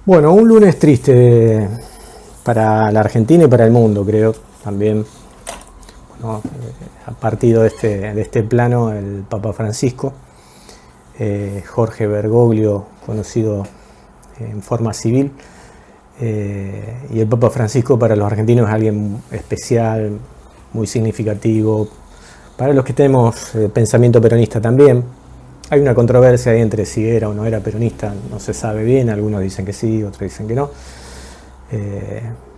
Bueno, un lunes triste para la Argentina y para el mundo, creo, también. Bueno, ha partido de este plano el Papa Francisco, Jorge Bergoglio, conocido en forma civil, y el Papa Francisco para los argentinos es alguien especial, muy significativo, para los que tenemos pensamiento peronista también. Hay una controversia ahí entre si era o no era peronista, no se sabe bien, algunos dicen que sí, otros dicen que no.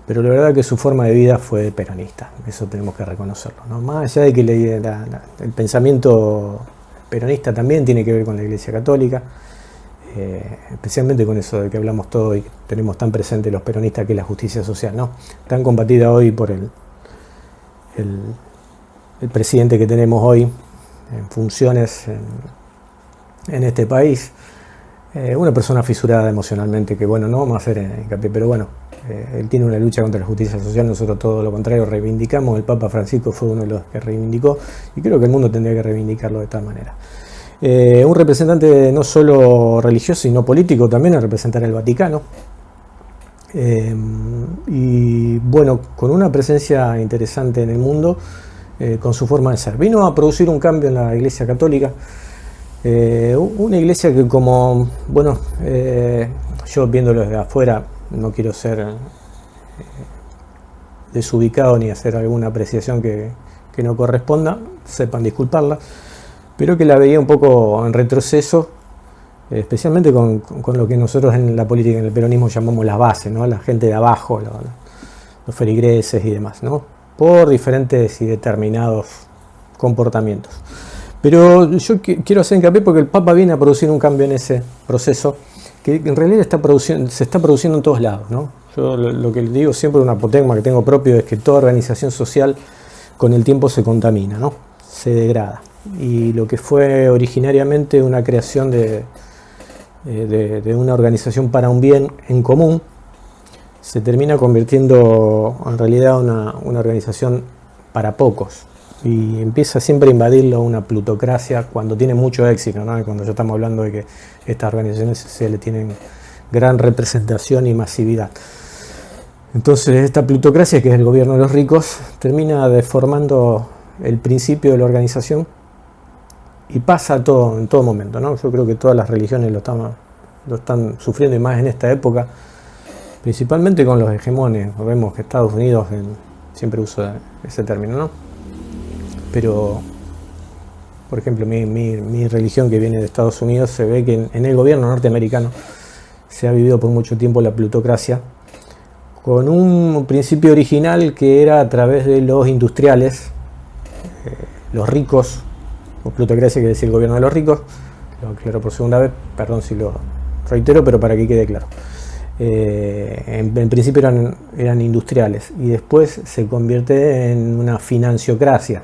Pero la verdad que su forma de vida fue peronista, eso tenemos que reconocerlo, ¿no? Más allá de que el pensamiento peronista también tiene que ver con la Iglesia Católica, especialmente con eso de que hablamos todo y que tenemos tan presente los peronistas, que es la justicia social, ¿no? Tan combatida hoy por el presidente que tenemos hoy en funciones en este país, una persona fisurada emocionalmente, que bueno, no vamos a hacer hincapié, pero bueno, él tiene una lucha contra la justicia social, nosotros todo lo contrario reivindicamos. El Papa Francisco fue uno de los que reivindicó, y creo que el mundo tendría que reivindicarlo de tal manera. Un representante no solo religioso, sino político también, a representar el Vaticano, y bueno, con una presencia interesante en el mundo, con su forma de ser. Vino a producir un cambio en la Iglesia Católica. Una iglesia que, como, bueno, yo viéndolo desde afuera, no quiero ser desubicado ni hacer alguna apreciación que no corresponda, sepan disculparla, pero que la veía un poco en retroceso, especialmente con lo que nosotros en la política, en el peronismo, llamamos las bases, ¿no? La gente de abajo, los feligreses y demás, ¿no? Por diferentes y determinados comportamientos. Pero yo quiero hacer hincapié porque el Papa viene a producir un cambio en ese proceso que en realidad se está produciendo en todos lados, ¿no? Yo lo que digo siempre, un apotegma que tengo propio, es que toda organización social con el tiempo se contamina, ¿no? Se degrada. Y lo que fue originariamente una creación de una organización para un bien en común, se termina convirtiendo en realidad una organización para pocos. Y empieza siempre a invadirlo una plutocracia cuando tiene mucho éxito, ¿no? Cuando ya estamos hablando de que estas organizaciones sociales tienen gran representación y masividad. Entonces esta plutocracia, que es el gobierno de los ricos, termina deformando el principio de la organización y pasa todo en todo momento, ¿no? Yo creo que todas las religiones lo están sufriendo, y más en esta época, principalmente con los hegemones. Vemos que Estados Unidos, siempre uso ese término, ¿no? Pero, por ejemplo, mi religión, que viene de Estados Unidos, se ve que en el gobierno norteamericano se ha vivido por mucho tiempo la plutocracia, con un principio original que era a través de los industriales, los ricos, o plutocracia quiere decir el gobierno de los ricos, lo aclaro por segunda vez, perdón si lo reitero, pero para que quede claro. En principio eran industriales, y después se convierte en una financiocracia,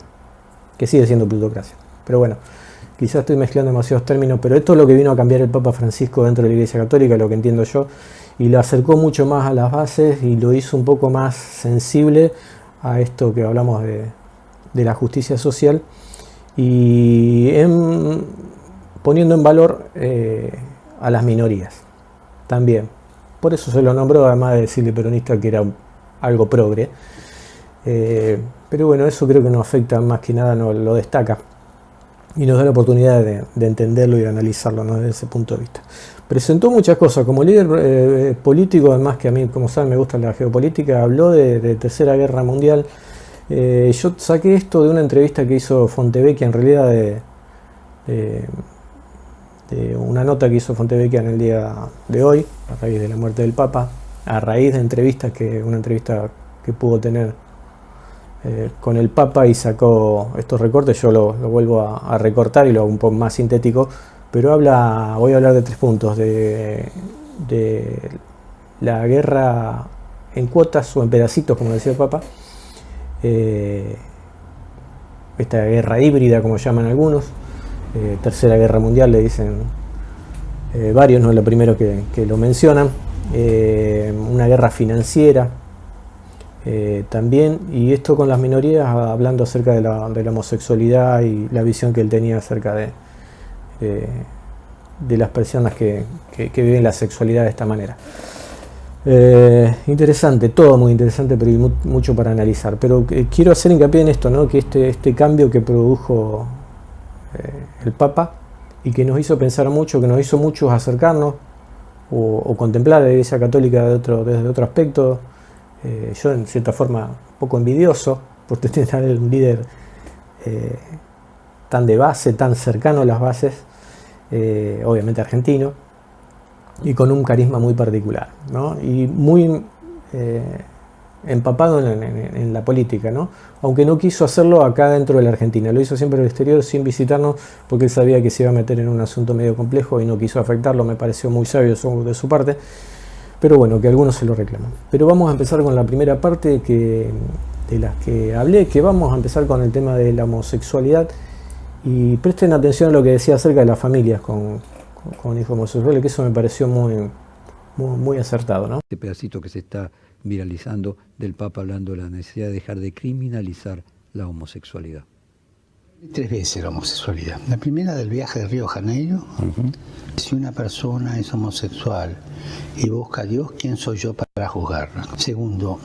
que sigue siendo plutocracia. Pero bueno, quizás estoy mezclando demasiados términos, pero esto es lo que vino a cambiar el Papa Francisco dentro de la Iglesia Católica, lo que entiendo yo, y lo acercó mucho más a las bases y lo hizo un poco más sensible a esto que hablamos de la justicia social, y poniendo en valor a las minorías también. Por eso se lo nombró, además de decirle peronista, que era algo progre. Pero bueno, eso creo que nos afecta más que nada, nos lo destaca y nos da la oportunidad de entenderlo y de analizarlo, ¿no? Desde ese punto de vista. Presentó muchas cosas como líder político, además que a mí, como saben, me gusta la geopolítica. Habló de Tercera Guerra Mundial. Yo saqué esto de una entrevista que hizo Fontevecchia, en realidad de una nota que hizo Fontevecchia en el día de hoy, a raíz de la muerte del Papa, a raíz de una entrevista que pudo tener con el Papa, y sacó estos recortes. Yo lo vuelvo a recortar y lo hago un poco más sintético, pero voy a hablar de 3 puntos: de la guerra en cuotas o en pedacitos, como decía el Papa, esta guerra híbrida, como llaman algunos, Tercera Guerra Mundial le dicen varios, no es lo primero que lo mencionan, una guerra financiera, también, y esto con las minorías, hablando acerca de la homosexualidad y la visión que él tenía acerca de las personas que viven la sexualidad de esta manera. Interesante, todo muy interesante, pero hay mucho para analizar. Pero quiero hacer hincapié en esto, ¿no? Que este cambio que produjo el Papa y que nos hizo pensar mucho, que nos hizo muchos acercarnos o contemplar la Iglesia Católica desde otro aspecto. Yo en cierta forma un poco envidioso por tener un líder tan de base, tan cercano a las bases, obviamente argentino, y con un carisma muy particular, ¿no? Y muy empapado en la política, ¿no? Aunque no quiso hacerlo acá dentro de la Argentina, lo hizo siempre en el exterior sin visitarnos, porque él sabía que se iba a meter en un asunto medio complejo y no quiso afectarlo. Me pareció muy sabio de su parte, pero bueno, que algunos se lo reclaman. Pero vamos a empezar con la primera parte de las que hablé, que vamos a empezar con el tema de la homosexualidad, y presten atención a lo que decía acerca de las familias con hijos homosexuales, que eso me pareció muy acertado, ¿no? Este pedacito que se está viralizando del Papa hablando de la necesidad de dejar de criminalizar la homosexualidad. 3 veces la homosexualidad. La primera del viaje de Río de Janeiro. Si una persona es homosexual y busca a Dios, ¿quién soy yo para juzgarla? Segundo,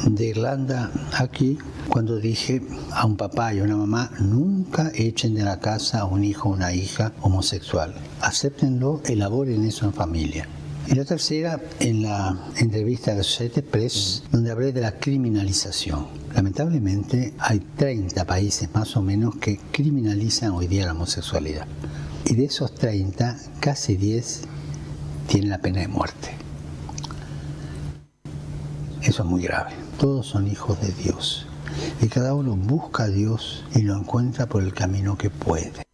de Irlanda aquí, cuando dije a un papá y a una mamá, nunca echen de la casa a un hijo o una hija homosexual. Acéptenlo, elaboren eso en familia. Y la tercera, en la entrevista de Associated Press, donde hablé de la criminalización. Lamentablemente hay 30 países más o menos que criminalizan hoy día la homosexualidad. Y de esos 30, casi 10 tienen la pena de muerte. Eso es muy grave. Todos son hijos de Dios. Y cada uno busca a Dios y lo encuentra por el camino que puede.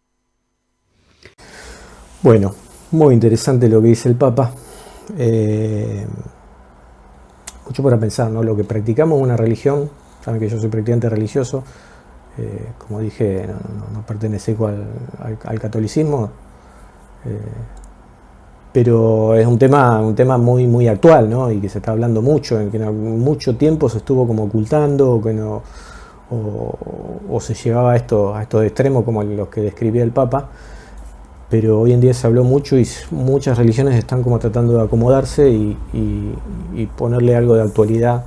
Bueno, muy interesante lo que dice el Papa. Mucho para pensar, ¿no? Lo que practicamos una religión, saben que yo soy practicante religioso, como dije, no pertenezco al catolicismo, pero es un tema muy actual, ¿no? Y que se está hablando mucho, en que mucho tiempo se estuvo como ocultando, o se llevaba a estos extremos como los que describía el Papa. Pero hoy en día se habló mucho y muchas religiones están como tratando de acomodarse y ponerle algo de actualidad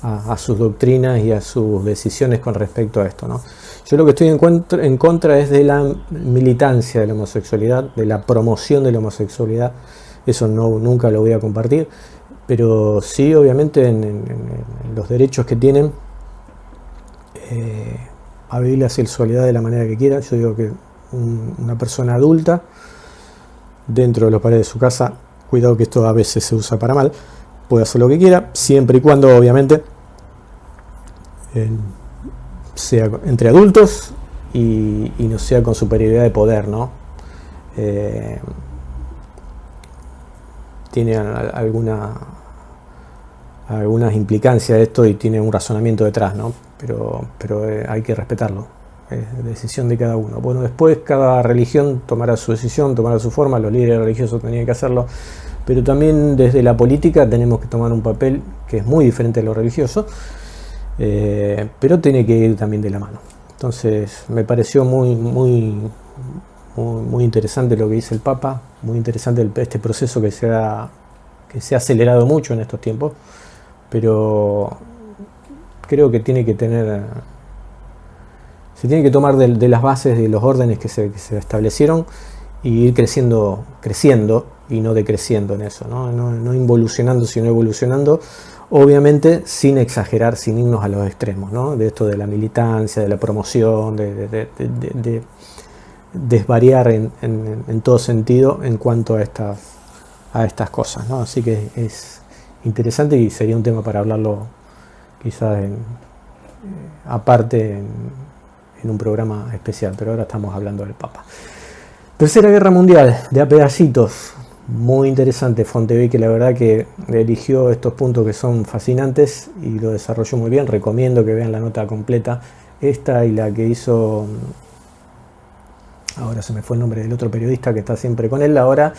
a sus doctrinas y a sus decisiones con respecto a esto, ¿no? Yo lo que estoy en contra es de la militancia de la homosexualidad, de la promoción de la homosexualidad. Eso nunca lo voy a compartir, pero sí obviamente en los derechos que tienen a vivir la sexualidad de la manera que quieran. Yo digo que una persona adulta dentro de los paredes de su casa, cuidado que esto a veces se usa para mal, puede hacer lo que quiera, siempre y cuando obviamente sea entre adultos y no sea con superioridad de poder, ¿no? Tiene algunas implicancias de esto y tiene un razonamiento detrás, ¿no? Pero hay que respetarlo. Es decisión de cada uno. Bueno, después cada religión tomará su decisión, tomará su forma, los líderes religiosos tenían que hacerlo, pero también desde la política tenemos que tomar un papel que es muy diferente a lo religioso, pero tiene que ir también de la mano. Entonces me pareció muy interesante lo que dice el Papa, muy interesante este proceso que se ha acelerado mucho en estos tiempos, pero creo que se tiene que tomar de las bases, de los órdenes que se establecieron y ir creciendo y no decreciendo en eso, no involucionando sino evolucionando, obviamente sin exagerar, sin irnos a los extremos, ¿no? De esto de la militancia, de la promoción, de desvariar en todo sentido en cuanto a estas cosas, ¿no? Así que es interesante y sería un tema para hablarlo quizás aparte en un programa especial, pero ahora estamos hablando del Papa. Tercera Guerra Mundial, de a pedacitos, muy interesante Fontevecchia, la verdad que eligió estos puntos que son fascinantes y lo desarrolló muy bien. Recomiendo que vean la nota completa, esta y la que hizo, ahora se me fue el nombre del otro periodista que está siempre con él ahora,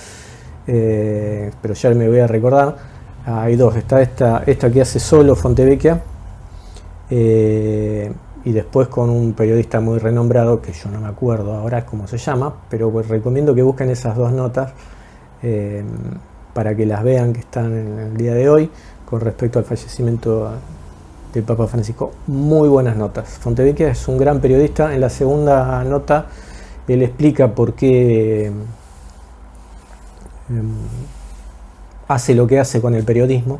pero ya me voy a recordar. Hay dos, está esta que hace solo Fontevecchia, y después con un periodista muy renombrado, que yo no me acuerdo ahora cómo se llama, pero pues recomiendo que busquen esas dos notas, para que las vean, que están en el día de hoy, con respecto al fallecimiento del Papa Francisco. Muy buenas notas. Fontevecchia es un gran periodista. En la segunda nota él explica por qué hace lo que hace con el periodismo,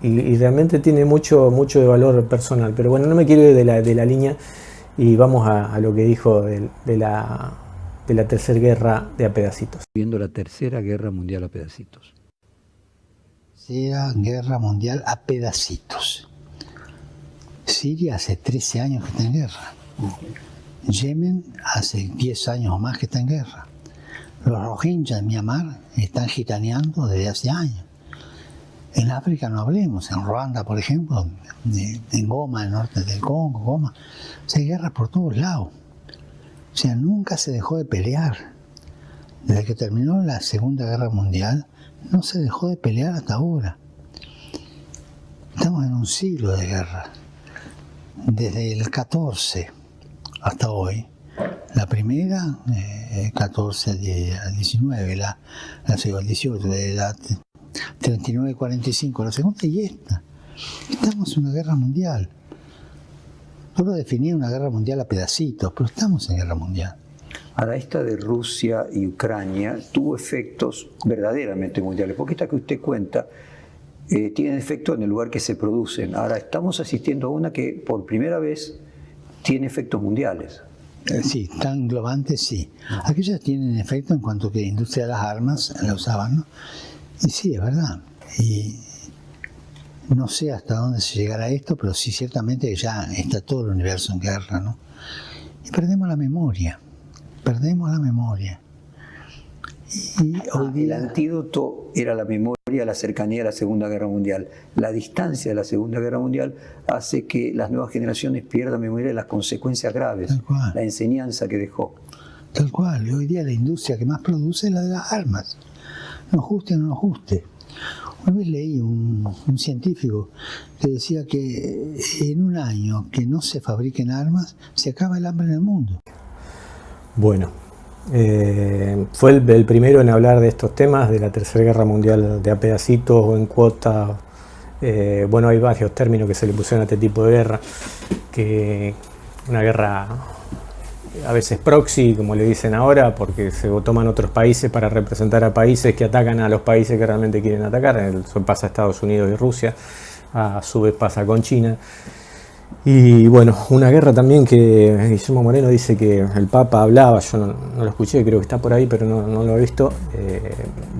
y realmente tiene mucho de valor personal. Pero bueno, no me quiero ir de la línea y vamos a lo que dijo de la Tercera Guerra de a pedacitos. Viendo la Tercera Guerra Mundial a pedacitos. Tercera Guerra Mundial a pedacitos. Siria hace 13 años que está en guerra. Yemen hace 10 años o más que está en guerra. Los Rohingyas en Myanmar están gitaneando desde hace años. En África no hablemos, en Ruanda, por ejemplo, en Goma, el norte del Congo, Goma, hay guerras por todos lados. O sea, nunca se dejó de pelear. Desde que terminó la Segunda Guerra Mundial, no se dejó de pelear hasta ahora. Estamos en un siglo de guerra. Desde el 14 hasta hoy. La primera, 14 a 19, la segunda, 18, la 39-45, la segunda y esta. Estamos en una guerra mundial. Yo lo definí una guerra mundial a pedacitos, pero estamos en guerra mundial. Ahora, esta de Rusia y Ucrania tuvo efectos verdaderamente mundiales, porque esta que usted cuenta tiene efecto en el lugar que se producen. Ahora, estamos asistiendo a una que por primera vez tiene efectos mundiales. Sí, tan globante, sí. Aquellas tienen efecto en cuanto que la industria de las armas la usaban, ¿no? Y sí, es verdad. Y no sé hasta dónde se llegará esto, pero sí ciertamente ya está todo el universo en guerra, ¿no? Y perdemos la memoria. Perdemos la memoria. Y hoy día... El antídoto era la memoria, la cercanía a la Segunda Guerra Mundial. La distancia de la Segunda Guerra Mundial hace que las nuevas generaciones pierdan memoria de las consecuencias graves, la enseñanza que dejó. Tal cual. Y hoy día la industria que más produce es la de las armas. Nos guste o no nos guste. Una vez leí un científico que decía que en un año que no se fabriquen armas, se acaba el hambre en el mundo. Bueno, fue el primero en hablar de estos temas, de la Tercera Guerra Mundial de a pedacitos o en cuota. Bueno, hay varios términos que se le pusieron a este tipo de guerra, que una guerra a veces proxy, como le dicen ahora, porque se toman otros países para representar a países que atacan a los países que realmente quieren atacar. Eso pasa a Estados Unidos y Rusia, a su vez pasa con China. Y bueno, una guerra también que Guillermo Moreno dice que el Papa hablaba, yo no lo escuché, creo que está por ahí, pero no lo he visto,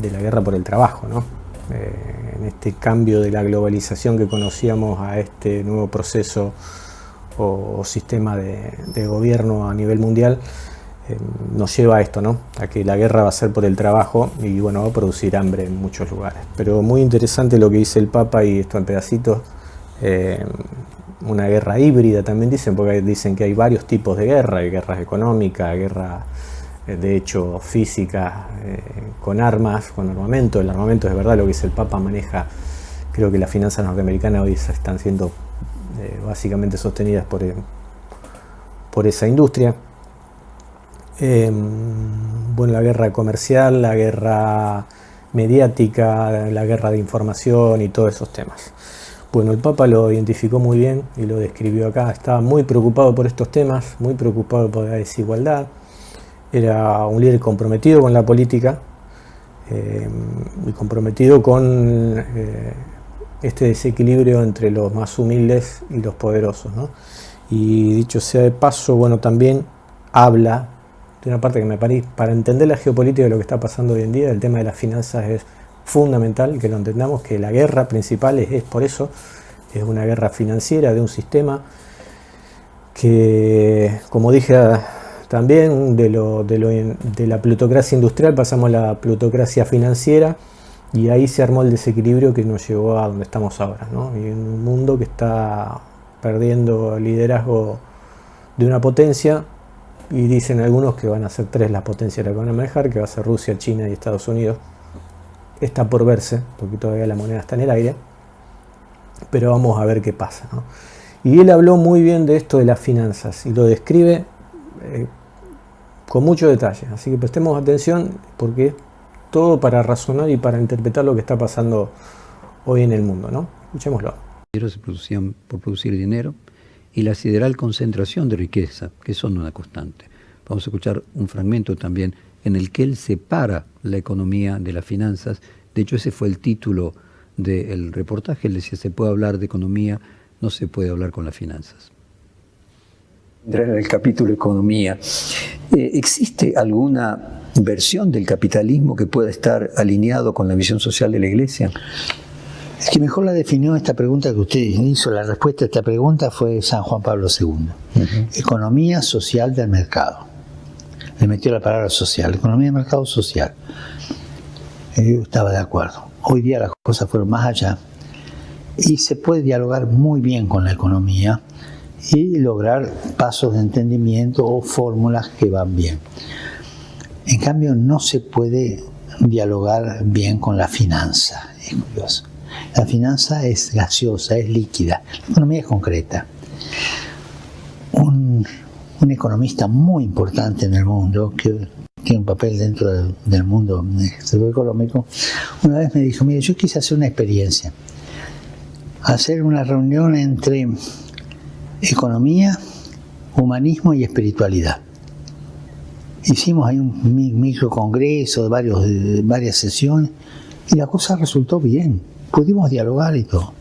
de la guerra por el trabajo, ¿no? En este cambio de la globalización que conocíamos a este nuevo proceso o sistema de gobierno a nivel mundial, nos lleva a esto, ¿no? A que la guerra va a ser por el trabajo y bueno, va a producir hambre en muchos lugares. Pero muy interesante lo que dice el Papa, y esto en pedacitos. Una guerra híbrida también dicen, porque dicen que hay varios tipos de guerra: hay guerras económicas, guerra de hecho física, con armas, con armamento. El armamento es verdad, lo que dice el Papa maneja. Creo que las finanzas norteamericanas hoy están siendo básicamente sostenidas por esa industria. Bueno, la guerra comercial, la guerra mediática, la guerra de información y todos esos temas. Bueno, el Papa lo identificó muy bien y lo describió acá. Estaba muy preocupado por estos temas, muy preocupado por la desigualdad. Era un líder comprometido con la política y comprometido con este desequilibrio entre los más humildes y los poderosos, ¿no? Y dicho sea de paso, bueno, también habla de una parte que me parece, para entender la geopolítica de lo que está pasando hoy en día, el tema de las finanzas es fundamental que lo entendamos, que la guerra principal es por eso, es una guerra financiera de un sistema que, como dije también, de la plutocracia industrial pasamos a la plutocracia financiera, y ahí se armó el desequilibrio que nos llevó a donde estamos ahora, ¿no? Y en un mundo que está perdiendo el liderazgo de una potencia, y dicen algunos que van a ser 3 las potencias las que van a manejar, que va a ser Rusia, China y Estados Unidos. Está por verse, porque todavía la moneda está en el aire, pero vamos a ver qué pasa, ¿no? Y él habló muy bien de esto de las finanzas y lo describe con mucho detalle, así que prestemos atención, porque todo para razonar y para interpretar lo que está pasando hoy en el mundo, ¿no? Escuchémoslo. Se producían por producir dinero y la sideral concentración de riqueza, que son una constante. Vamos a escuchar un fragmento también en el que él separa la economía de las finanzas. De hecho, ese fue el título del reportaje. Él decía, se puede hablar de economía, no se puede hablar con las finanzas. Entrar en el capítulo economía. ¿Existe alguna versión del capitalismo que pueda estar alineado con la visión social de la Iglesia? Es que mejor la definió esta pregunta que usted hizo. La respuesta a esta pregunta fue San Juan Pablo II. Economía social del mercado. Le metió la palabra social. Economía del mercado social. Yo estaba de acuerdo. Hoy día las cosas fueron más allá. Y se puede dialogar muy bien con la economía y lograr pasos de entendimiento o fórmulas que van bien. En cambio, no se puede dialogar bien con la finanza. Es curioso. La finanza es gaseosa, es líquida. La economía es concreta. Un economista muy importante en el mundo, que tiene un papel dentro del mundo económico, una vez me dijo, mire, yo quise hacer una experiencia. Hacer una reunión entre economía, humanismo y espiritualidad. Hicimos ahí un microcongreso de varias sesiones y la cosa resultó bien. Pudimos dialogar y todo.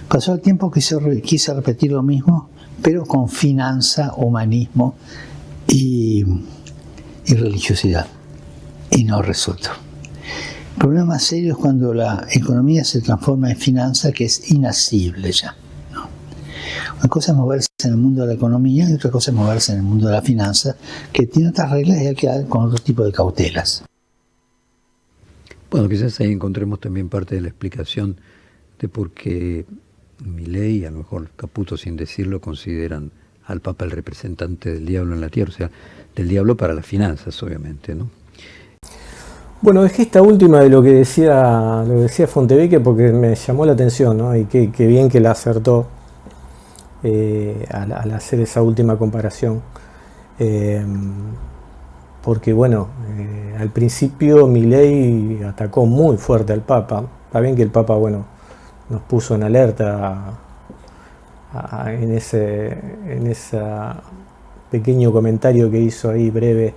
Pasó el tiempo que quise repetir lo mismo, pero con finanza, humanismo y religiosidad. Y no resultó. El problema más serio es cuando la economía se transforma en finanza, que es inasible ya. Una cosa es moverse en el mundo de la economía y otra cosa es moverse en el mundo de la finanza, que tiene otras reglas y hay que dar con otro tipo de cautelas. Bueno, quizás ahí encontremos también parte de la explicación de por qué Milei, a lo mejor Caputo sin decirlo, consideran al Papa el representante del diablo en la tierra, o sea, del diablo para las finanzas, obviamente, ¿no? Bueno, dejé esta última de lo que decía Fontevecchia porque me llamó la atención, ¿no? Y qué bien que la acertó al hacer esa última comparación. Porque bueno, al principio Milei atacó muy fuerte al Papa. Está bien que el Papa, bueno, nos puso en alerta en ese pequeño comentario que hizo ahí breve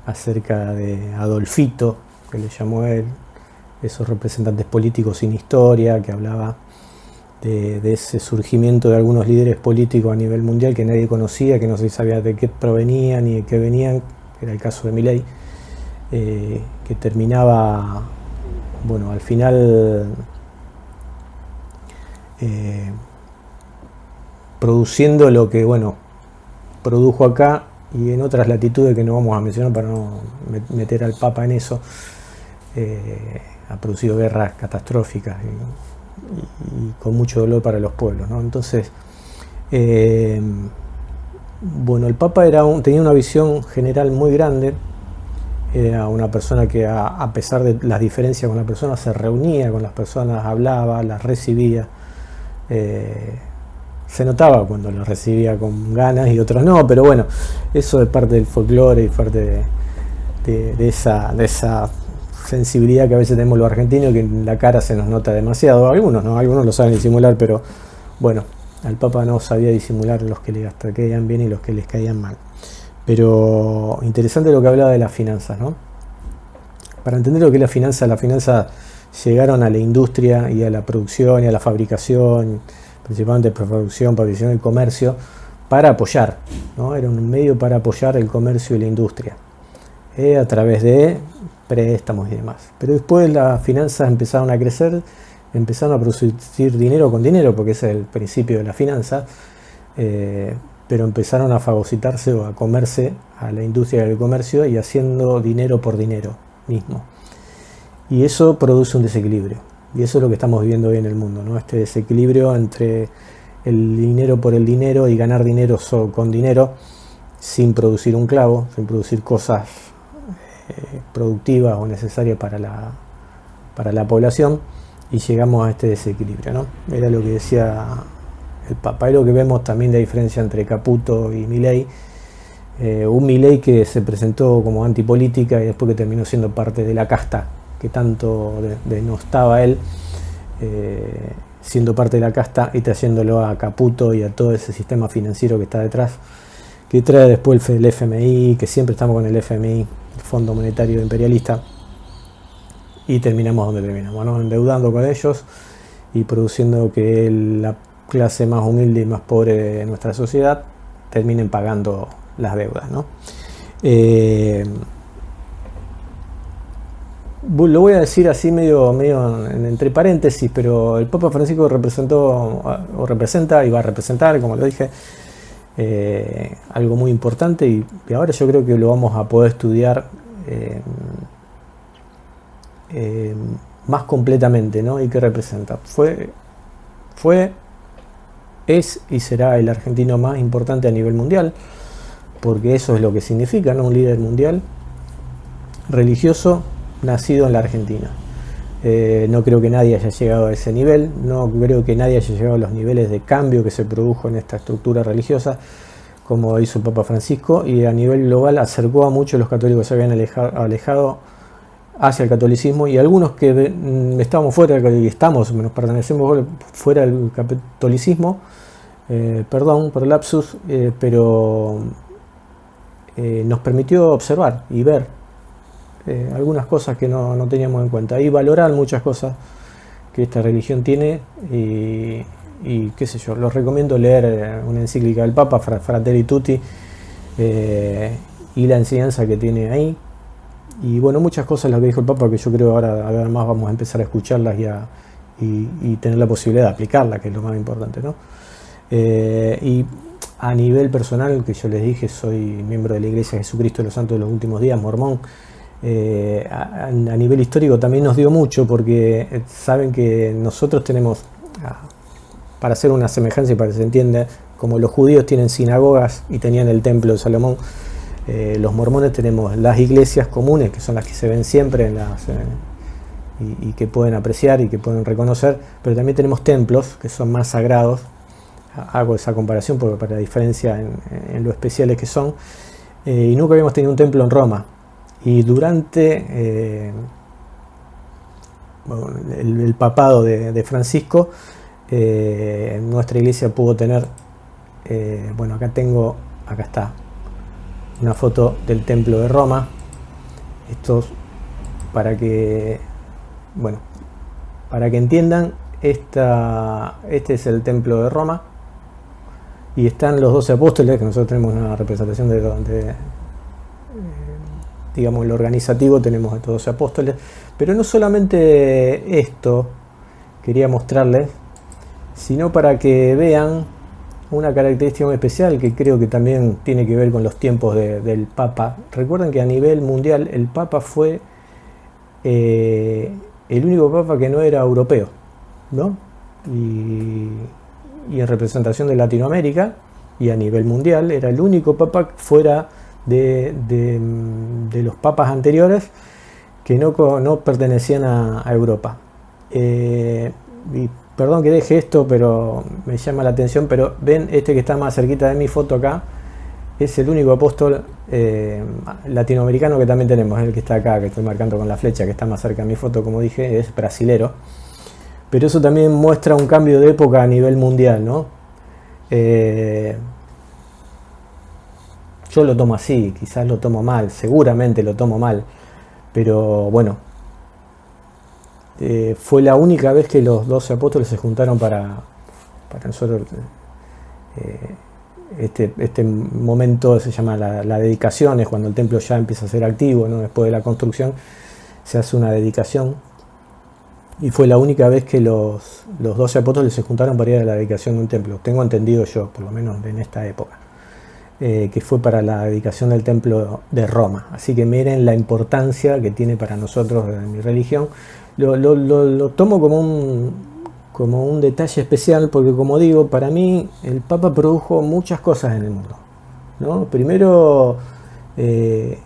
acerca de Adolfito, que le llamó él, esos representantes políticos sin historia, que hablaba de ese surgimiento de algunos líderes políticos a nivel mundial que nadie conocía, que no se sabía de qué provenían ni de qué venían, que era el caso de Milei, que terminaba, bueno, al final produciendo lo que, bueno, produjo acá y en otras latitudes que no vamos a mencionar para no meter al Papa en eso. Ha producido guerras catastróficas y con mucho dolor para los pueblos, ¿no? Entonces, bueno, el Papa tenía una visión general muy grande. Era una persona que a pesar de las diferencias con las personas se reunía con las personas, hablaba, las recibía. Se notaba cuando las recibía con ganas y otros no, pero bueno, eso es parte del folclore y parte de esa sensibilidad que a veces tenemos los argentinos, que en la cara se nos nota demasiado. Algunos no, algunos lo saben disimular, pero bueno, al Papa no sabía disimular los que le caían bien y los que les caían mal. Pero interesante lo que hablaba de las finanzas, ¿no? Para entender lo que es las finanzas llegaron a la industria y a la producción y a la fabricación, principalmente producción y comercio, para apoyar, ¿no? Era un medio para apoyar el comercio y la industria, a través de préstamos y demás. Pero después las finanzas empezaron a crecer, empezaron a producir dinero con dinero, porque ese es el principio de la finanza, pero empezaron a fagocitarse o a comerse a la industria del comercio y haciendo dinero por dinero mismo. Y eso produce un desequilibrio. Y eso es lo que estamos viviendo hoy en el mundo, ¿no? Este desequilibrio entre el dinero por el dinero y ganar dinero con dinero sin producir un clavo, sin producir cosas productivas o necesarias para la población, y llegamos a este desequilibrio, ¿no? Era lo que decía el Papa. Es lo que vemos también la diferencia entre Caputo y Milei. Un Milei que se presentó como antipolítica y después que terminó siendo parte de la casta que tanto denostaba él, siendo parte de la casta y trayéndolo a Caputo y a todo ese sistema financiero que está detrás, que trae después el FMI, que siempre estamos con el FMI, el Fondo Monetario Imperialista, y terminamos donde terminamos, ¿no? Endeudando con ellos y produciendo que la clase más humilde y más pobre de nuestra sociedad terminen pagando las deudas, ¿no? Lo voy a decir así medio entre paréntesis, pero el Papa Francisco representó o representa y va a representar, como lo dije, algo muy importante, y ahora yo creo que lo vamos a poder estudiar más completamente, ¿no? ¿Y qué representa? Es y será el argentino más importante a nivel mundial, porque eso es lo que significa, ¿no? Un líder mundial religioso nacido en la Argentina. No creo que nadie haya llegado a ese nivel, no creo que nadie haya llegado a los niveles de cambio que se produjo en esta estructura religiosa como hizo el Papa Francisco, y a nivel global acercó a muchos los católicos que se habían alejado hacia el catolicismo, y algunos que estábamos fuera, que nos pertenecemos fuera del catolicismo, perdón por el lapsus, pero nos permitió observar y ver algunas cosas que no teníamos en cuenta, y valorar muchas cosas que esta religión tiene, y qué sé yo, los recomiendo leer una encíclica del Papa, Fratelli Tutti, y la enseñanza que tiene ahí. Y bueno, muchas cosas las que dijo el Papa, que yo creo ahora además vamos a empezar a escucharlas y tener la posibilidad de aplicarlas, que es lo más importante, ¿no? Y a nivel personal, que yo les dije, soy miembro de la Iglesia de Jesucristo de los Santos de los Últimos Días, mormón. A nivel histórico también nos dio mucho, porque saben que nosotros tenemos, para hacer una semejanza y para que se entienda, como los judíos tienen sinagogas y tenían el templo de Salomón, los mormones tenemos las iglesias comunes, que son las que se ven siempre y que pueden apreciar y que pueden reconocer, pero también tenemos templos que son más sagrados. Hago esa comparación porque para la diferencia en lo especiales que son, y nunca habíamos tenido un templo en Roma, y durante el papado de Francisco, nuestra iglesia pudo tener, acá está una foto del templo de Roma. Esto para que entiendan, este es el templo de Roma, y están los 12 apóstoles, que nosotros tenemos una representación digamos, lo organizativo, tenemos a estos 12 apóstoles, pero no solamente esto quería mostrarles, sino para que vean una característica muy especial que creo que también tiene que ver con los tiempos del Papa. Recuerden que a nivel mundial el Papa fue el único Papa que no era europeo, ¿no? Y en representación de Latinoamérica, y a nivel mundial era el único Papa fuera de los papas anteriores que no pertenecían a Europa. Y perdón que deje esto, pero me llama la atención, pero ven, este que está más cerquita de mi foto acá, es el único apóstol latinoamericano que también tenemos, el que está acá, que estoy marcando con la flecha, que está más cerca de mi foto, como dije, es brasilero. Pero eso también muestra un cambio de época a nivel mundial, ¿no? Yo lo tomo así, quizás lo tomo mal, seguramente lo tomo mal, pero bueno, fue la única vez que los 12 apóstoles se juntaron para nosotros. Este momento se llama la dedicación, es cuando el templo ya empieza a ser activo, ¿no? Después de la construcción se hace una dedicación, y fue la única vez que los 12 apóstoles se juntaron para ir a la dedicación de un templo, tengo entendido yo, por lo menos en esta época, que fue para la dedicación del templo de Roma. Así que miren la importancia que tiene para nosotros en mi religión. Lo tomo como un detalle especial, porque, como digo, para mí el Papa produjo muchas cosas en el mundo, ¿no? Primero, que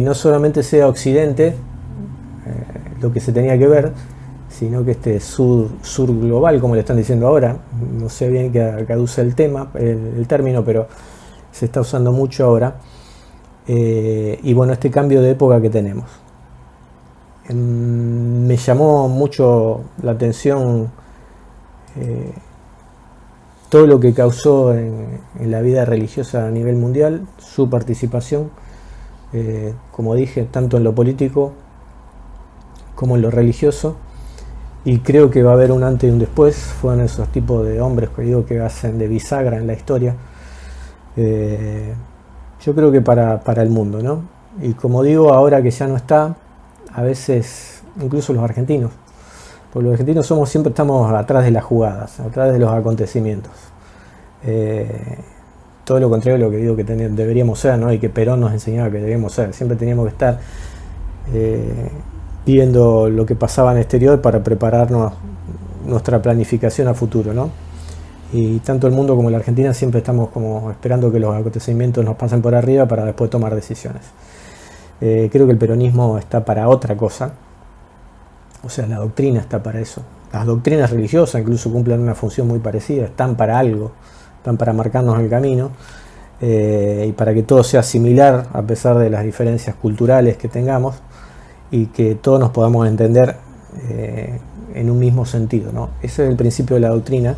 no solamente sea Occidente lo que se tenía que ver, sino que este sur global, como le están diciendo ahora, no sé bien qué aduce el término, pero se está usando mucho ahora, y bueno, este cambio de época que tenemos. Me llamó mucho la atención todo lo que causó en la vida religiosa a nivel mundial, su participación, como dije, tanto en lo político como en lo religioso, y creo que va a haber un antes y un después. Fueron esos tipos de hombres que digo que hacen de bisagra en la historia, yo creo que para el mundo, ¿no? Y como digo, ahora que ya no está, a veces incluso los argentinos, porque los argentinos siempre estamos atrás de las jugadas, atrás de los acontecimientos, todo lo contrario de lo que digo que deberíamos ser, ¿no? Y que Perón nos enseñaba que debíamos ser. Siempre teníamos que estar viendo lo que pasaba en el exterior para prepararnos nuestra planificación a futuro, ¿no? Y tanto el mundo como la Argentina siempre estamos como esperando que los acontecimientos nos pasen por arriba para después tomar decisiones. Creo que el peronismo está para otra cosa, o sea, la doctrina está para eso. Las doctrinas religiosas incluso cumplen una función muy parecida, están para algo, están para marcarnos el camino, y para que todo sea similar a pesar de las diferencias culturales que tengamos, y que todos nos podamos entender en un mismo sentido, ¿no? Ese es el principio de la doctrina,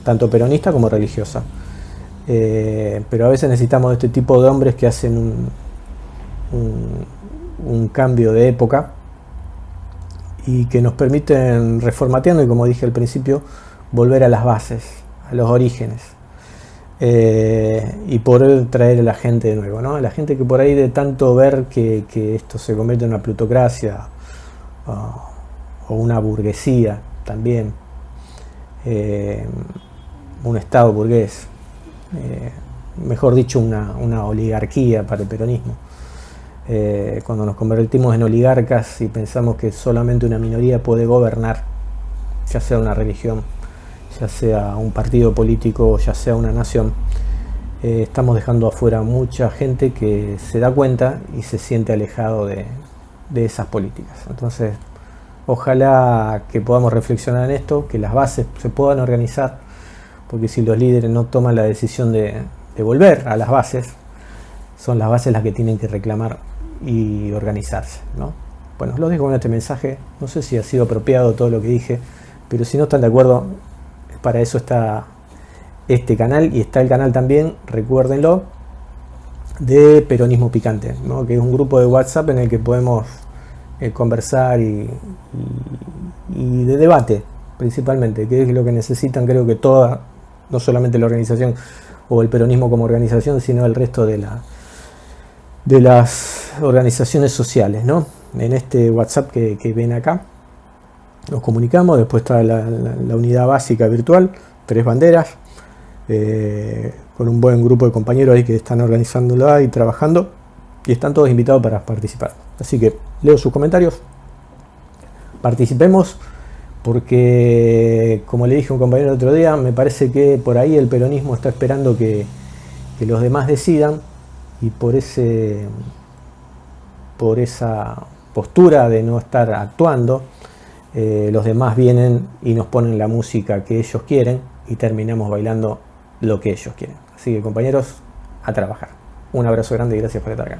tanto peronista como religiosa. Pero a veces necesitamos de este tipo de hombres que hacen un cambio de época y que nos permiten, reformateando y como dije al principio, volver a las bases, a los orígenes, y poder traer a la gente de nuevo, ¿no? A la gente que por ahí de tanto ver que esto se convierte en una plutocracia o una burguesía también, un estado burgués, mejor dicho una oligarquía para el peronismo. Cuando nos convertimos en oligarcas y pensamos que solamente una minoría puede gobernar, ya sea una religión, ya sea un partido político, ya sea una nación, estamos dejando afuera mucha gente que se da cuenta y se siente alejado de esas políticas. Entonces, ojalá que podamos reflexionar en esto, que las bases se puedan organizar, porque si los líderes no toman la decisión de volver a las bases, son las bases las que tienen que reclamar y organizarse, ¿no? Bueno, los dejo con este mensaje. No sé si ha sido apropiado todo lo que dije, pero si no están de acuerdo, para eso está este canal, y está el canal también, recuérdenlo, de Peronismo Picante, ¿no? Que es un grupo de WhatsApp en el que podemos conversar y de debate, principalmente, que es lo que necesitan, creo que toda, no solamente la organización o el peronismo como organización, sino el resto de las organizaciones sociales, ¿no? En este WhatsApp que ven acá nos comunicamos. Después está la unidad básica virtual, 3 banderas, con un buen grupo de compañeros ahí que están organizándola y trabajando, y están todos invitados para participar. Así que leo sus comentarios, participemos, porque como le dije a un compañero el otro día, me parece que por ahí el peronismo está esperando que los demás decidan, y por esa postura de no estar actuando, los demás vienen y nos ponen la música que ellos quieren y terminamos bailando lo que ellos quieren. Así que, compañeros, a trabajar. Un abrazo grande y gracias por estar acá.